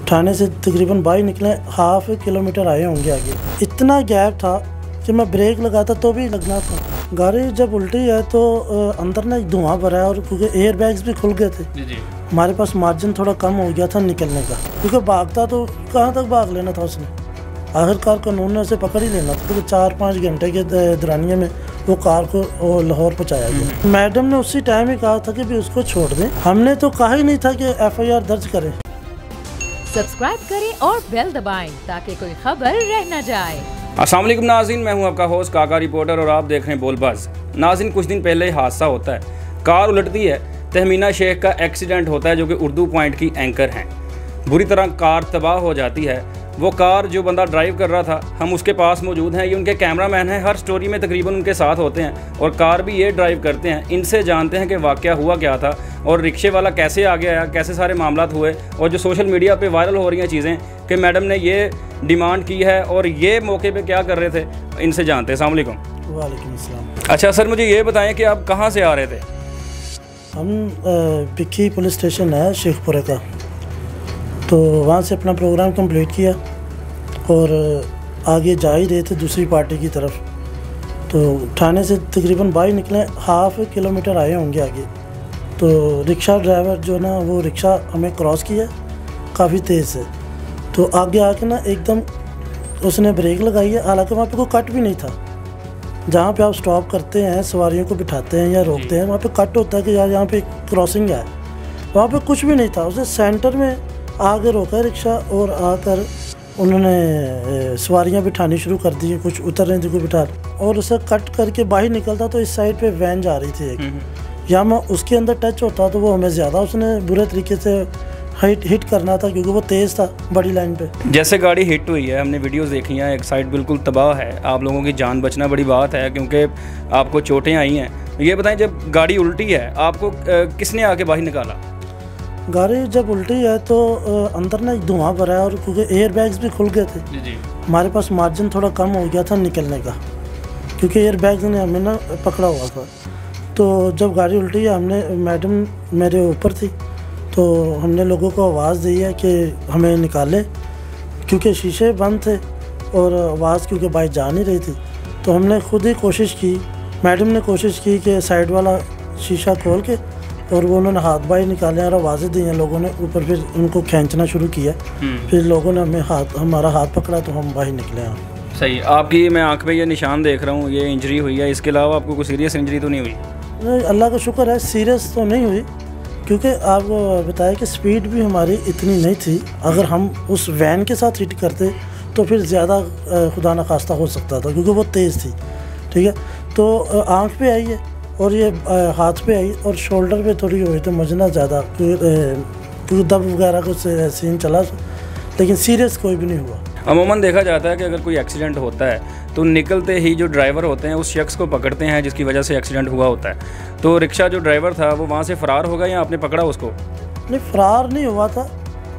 थाने से तकरीबन बाहर निकले, हाफ किलोमीटर आए होंगे आगे। इतना गैप था कि मैं ब्रेक लगाता तो भी लगना था। गाड़ी जब उल्टी है तो अंदर ना धुआं भरा है, और क्योंकि एयर बैग्स भी खुल गए थे जी। हमारे पास मार्जिन थोड़ा कम हो गया था निकलने का, क्योंकि भागता तो कहाँ तक भाग लेना था उसने। आखिरकार कानून ने उसे पकड़ ही लेना था, क्योंकि 4-5 घंटे के दौरानिए में वो कार को लाहौर पहुँचाया गया। मैडम ने उसी टाइम ही कहा था कि भी उसको छोड़ दें, हमने तो कहा ही नहीं था कि FIR दर्ज करें। सब्सक्राइब करें और बेल दबाएं ताकि कोई खबर रह न जाए। अस्सलाम वालेकुम नाज़रीन, मैं हूं आपका होस्ट काका रिपोर्टर और आप देख रहे हैं बोलबाज। नाज़रीन, कुछ दिन पहले हादसा होता है, कार उलटती है, तहमीना शेख का एक्सीडेंट होता है जो कि उर्दू पॉइंट की एंकर हैं। बुरी तरह कार तबाह हो जाती है। वो कार जो बंदा ड्राइव कर रहा था, हम उसके पास मौजूद हैं, ये उनके कैमरामैन हैं, हर स्टोरी में तकरीबन उनके साथ होते हैं और कार भी ये ड्राइव करते हैं। इनसे जानते हैं कि वाक़या हुआ क्या था और रिक्शे वाला कैसे आगे आया, कैसे सारे मामलात हुए, और जो सोशल मीडिया पे वायरल हो रही हैं चीज़ें कि मैडम ने ये डिमांड की है और ये मौके पे क्या कर रहे थे, इनसे जानते हैं। अस्सलाम वालेकुम। वालेकुम अस्सलाम। अच्छा सर, मुझे ये बताएं कि आप कहाँ से आ रहे थे? हम पिक्की पुलिस स्टेशन है शेखपुरा का, तो वहाँ से अपना प्रोग्राम कंप्लीट किया और आगे जा ही रहे थे दूसरी पार्टी की तरफ। तो थाने से तकरीबन बाहर निकले, हाफ किलोमीटर आए होंगे आगे। तो रिक्शा ड्राइवर जो ना, वो रिक्शा हमें क्रॉस किया काफ़ी तेज़ से, तो आगे आके ना एकदम उसने ब्रेक लगाई है। हालांकि वहाँ पे कोई कट भी नहीं था। जहाँ पे आप स्टॉप करते हैं, सवारियों को बिठाते हैं या रोकते हैं, वहाँ पे कट होता है कि यार यहाँ पे क्रॉसिंग है, वहाँ पे कुछ भी नहीं था। उसने सेंटर में आगे रोका रिक्शा और आकर उन्होंने सवारियाँ बिठानी शुरू कर दी, कुछ उतर रही थी, कोई बिठा, और उसे कट करके बाहर निकलता तो इस साइड पे वैन जा रही थी एक, या मैं उसके अंदर टच होता तो वो हमें ज़्यादा उसने बुरे तरीके से हिट करना था, क्योंकि वो तेज़ था बड़ी लाइन पे। जैसे गाड़ी हिट हुई है, हमने वीडियोस देखी हैं, एक साइड बिल्कुल तबाह है, आप लोगों की जान बचना बड़ी बात है क्योंकि आपको चोटें आई हैं। ये बताएं, जब गाड़ी उल्टी है आपको किसने आके बाहर निकाला? गाड़ी जब उल्टी है तो अंदर ना धुआं भरा है, और क्योंकि एयर बैग्स भी खुल गए थे जी। हमारे पास मार्जिन थोड़ा कम हो गया था निकलने का, क्योंकि एयर बैग्स ने हमें ना पकड़ा हुआ था। तो जब गाड़ी उल्टी है, हमने, मैडम मेरे ऊपर थी, तो हमने लोगों को आवाज़ दी है कि हमें निकाले, क्योंकि शीशे बंद थे और आवाज़ क्योंकि बाइक जा नहीं रही थी। तो हमने खुद ही कोशिश की, मैडम ने कोशिश की कि साइड वाला शीशा खोल के, और वो उन्होंने हाथ बाहर निकाले और आवाज़ें दी हैं लोगों ने ऊपर, फिर उनको खींचना शुरू किया। फिर लोगों ने हमारा हाथ पकड़ा तो हम बाहर निकले। हैं सही। आपकी मैं आँख पे ये निशान देख रहा हूँ, ये इंजरी हुई है, इसके अलावा आपको कोई सीरियस इंजरी तो नहीं हुई? नहीं, अल्लाह का शुक्र है, सीरियस तो नहीं हुई, क्योंकि आपको बताया कि स्पीड भी हमारी इतनी नहीं थी। अगर हम उस वैन के साथ हिट करते तो फिर ज़्यादा खुदा न खास्ता हो सकता था, क्योंकि वो तेज़ थी। ठीक है, तो आँख पे आई है और ये हाथ पे आई और शोल्डर पे थोड़ी हुई, तो मजना ज़्यादा क्योंकि दब वगैरह कुछ सीन चला, लेकिन सीरियस कोई भी नहीं हुआ। अमूमन देखा जाता है कि अगर कोई एक्सीडेंट होता है तो निकलते ही जो ड्राइवर होते हैं उस शख्स को पकड़ते हैं जिसकी वजह से एक्सीडेंट हुआ होता है। तो रिक्शा जो ड्राइवर था वो वहाँ से फ़रार होगा या आपने पकड़ा उसको? नहीं, फ़रार नहीं हुआ था,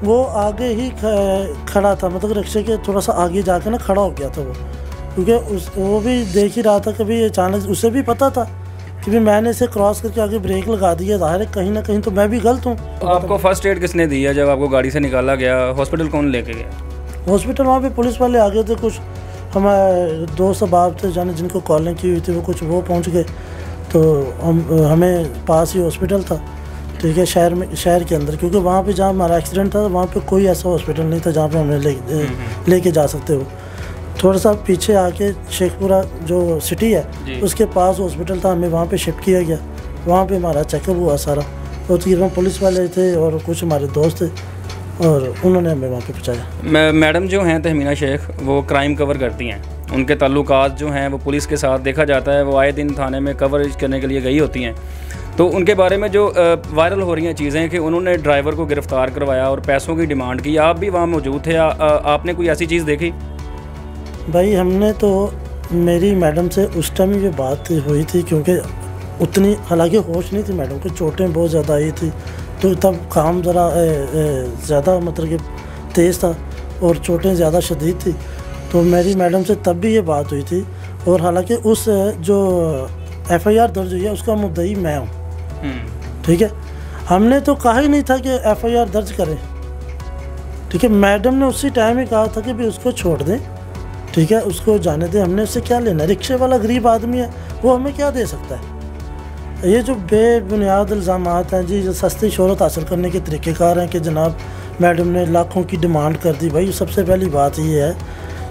वो आगे ही खड़ा था, मतलब रिक्शे के थोड़ा सा आगे जाकर ना खड़ा हो गया था वो, क्योंकि वो भी देख ही रहा था कि भी अचानक, उसे भी पता था कि भी मैंने इसे क्रॉस करके आगे ब्रेक लगा दिया, ज़ाहिर है कहीं ना कहीं तो मैं भी गलत हूँ। तो आपको फ़र्स्ट एड किसने दी है जब आपको गाड़ी से निकाला गया? हॉस्पिटल कौन लेके गया? हॉस्पिटल वहाँ पे पुलिस वाले आ गए थे, कुछ हमारे दोस्त अहबाब थे जाने जिनको कॉलिंग की हुई थी, वो कुछ वो पहुँच गए, तो हमें पास ही हॉस्पिटल था। ठीक है, शहर के अंदर, क्योंकि वहाँ पे जहाँ हमारा एक्सीडेंट था वहाँ पे कोई ऐसा हॉस्पिटल नहीं था जहाँ पे हमें लेके जा सकते हो। थोड़ा सा पीछे आके शेखपुरा जो सिटी है उसके पास हॉस्पिटल था, हमें वहाँ पे शिफ्ट किया गया। वहाँ पे हमारा चेकअप हुआ सारा, और तकरीबन पुलिस वाले थे और कुछ हमारे दोस्त थे, और उन्होंने हमें वहाँ पे पहुँचाया। मैडम जो हैं तहमीना शेख, वो क्राइम कवर करती हैं, उनके ताल्लुकात जो हैं वो पुलिस के साथ देखा जाता है, वो आए दिन थाने में कवरेज करने के लिए गई होती हैं। तो उनके बारे में जो वायरल हो रही हैं चीज़ें कि उन्होंने ड्राइवर को गिरफ़्तार करवाया और पैसों की डिमांड की, आप भी वहाँ मौजूद थे, आपने कोई ऐसी चीज़ देखी? भाई हमने तो, मेरी मैडम से उस टाइम ये बात हुई थी, क्योंकि उतनी हालांकि होश नहीं थी मैडम को, चोटें बहुत ज़्यादा आई थी, तो तब काम ज़रा ज़्यादा मतलब कि तेज़ था और चोटें ज़्यादा शदीद थी। तो मेरी मैडम से तब भी ये बात हुई थी, और हालांकि उस जो FIR दर्ज हुई है उसका मुद्दई मैं हूँ। ठीक है, हमने तो कहा ही नहीं था कि FIR दर्ज करें, ठीक है, मैडम ने उसी टाइम ही कहा था कि भाई उसको छोड़ दें, ठीक है, उसको जाने दें, हमने उससे क्या लेना, रिक्शे वाला गरीब आदमी है, वो हमें क्या दे सकता है। ये जो बेबुनियाद इल्ज़ामात हैं जी, जो सस्ती शोहरत हासिल करने के तरीक़ेकार हैं कि जनाब मैडम ने लाखों की डिमांड कर दी। भाई सबसे पहली बात ये है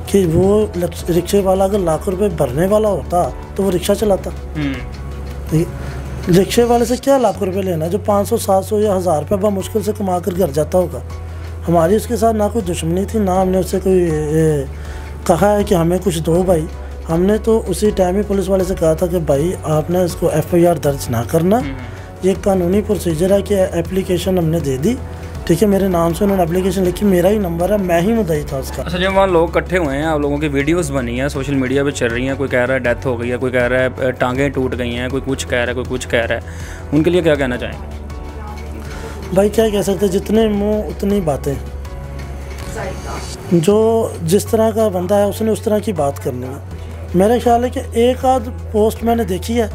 कि वो रिक्शे वाला अगर लाख रुपए भरने वाला होता तो वो रिक्शा चलाता। रिक्शे वाले से क्या लाख रुपए लेना, जो 500 700 या 1000 रुपये बहुत मुश्किल से कमा कर घर जाता होगा। हमारी उसके साथ ना कोई दुश्मनी थी, ना हमने उससे कोई कहा है कि हमें कुछ दो भाई। हमने तो उसी टाइम ही पुलिस वाले से कहा था कि भाई आपने इसको FIR दर्ज ना करना, ये कानूनी प्रोसीजर है कि एप्लीकेशन हमने दे दी, ठीक है, मेरे नाम से उन्होंने एप्लीकेशन लिखी, मेरा ही नंबर है, मैं ही मुद्दई था उसका। अच्छा, जब वहाँ लोग इकट्ठे हुए हैं, आप लोगों की वीडियोस बनी हैं, सोशल मीडिया पे चल रही हैं, कोई कह रहा है डेथ हो गई है, कोई कह रहा है टांगें टूट गई हैं, कोई कुछ कह रहा है, कोई कुछ कह रहा है, उनके लिए क्या कहना चाहेंगे? भाई क्या कह सकते, जितने मुँह उतनी बातें, जो जिस तरह का बंदा है उसने उस तरह की बात करनी है। मेरा ख्याल है कि एक आध पोस्ट मैंने देखी है,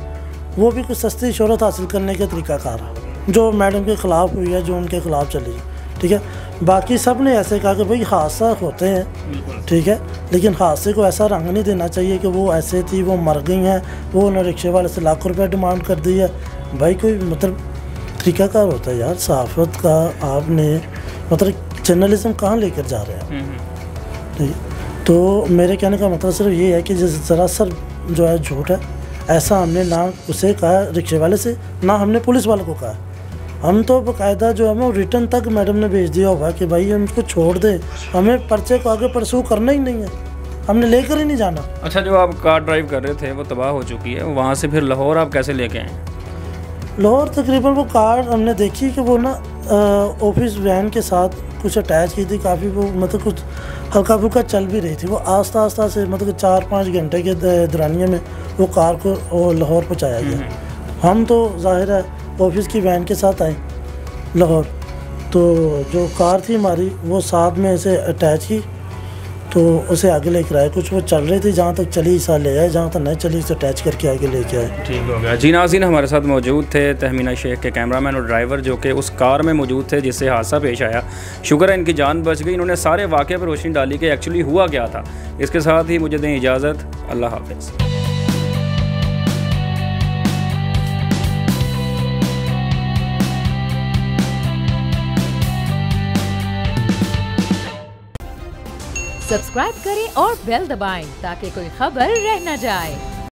वो भी कुछ सस्ती शोहरत हासिल करने के तरीक़ाकार है, जो मैडम के ख़िलाफ़ हुई है, जो उनके ख़िलाफ़ चली है, ठीक है। बाकी सब ने ऐसे कहा कि भाई हादसा होते हैं, ठीक है, लेकिन हादसे को ऐसा रंग नहीं देना चाहिए कि वो ऐसे थी, वो मर गई हैं, वो उन्होंने रिक्शे वाले से लाख रुपये डिमांड कर दी है। भाई कोई मतलब तरीक़ाकार होता है यार सहाफ़त का, आपने मतलब जर्नलिज्म कहाँ लेकर जा रहे हैं। ठीक है, तो मेरे कहने का मतलब सिर्फ ये है कि सरासर जो है झूठ है। ऐसा हमने ना उसे कहा रिक्शे वाले से, ना हमने पुलिस वाले को कहा। हम तो बाकायदा जो है वो रिटर्न तक मैडम ने भेज दिया होगा कि भाई हम उसको छोड़ दे, हमें पर्चे को आगे परसू करना ही नहीं है, हमने लेकर ही नहीं जाना। अच्छा, जो आप कार ड्राइव कर रहे थे वो तबाह हो चुकी है, वहाँ से फिर लाहौर आप कैसे लेके आए? लाहौर तकरीबन वो कार हमने देखी कि वो ना ऑफिस वैन के साथ कुछ अटैच की थी, काफ़ी वो मतलब कुछ हल्का फुल्का चल भी रही थी। वो आस्ता आस्ता से मतलब 4-5 घंटे के दौरानिए में वो कार को लाहौर पहुँचाया गया। हम तो जाहिर है ऑफिस की वैन के साथ आए लाहौर, तो जो कार थी हमारी वो साथ में ऐसे अटैच की, तो उसे आगे लेकर आए। कुछ वो चल रही थी, जहाँ तक चली इसा ले आए, जहाँ तक नहीं चली इसे अटैच करके आगे लेके आए। ठीक हो गया जी। नाज़रीन, हमारे साथ मौजूद थे तहमीना शेख के कैमरामैन और ड्राइवर, जो कि उस कार में मौजूद थे जिससे हादसा पेश आया। शुक्र है इनकी जान बच गई। इन्होंने सारे वाक़े पर रोशनी डाली कि एक्चुअली हुआ क्या था। इसके साथ ही मुझे दें इजाज़त, अल्लाह हाफ़िज़। सब्सक्राइब करें और बेल दबाएं ताकि कोई खबर रह न जाए।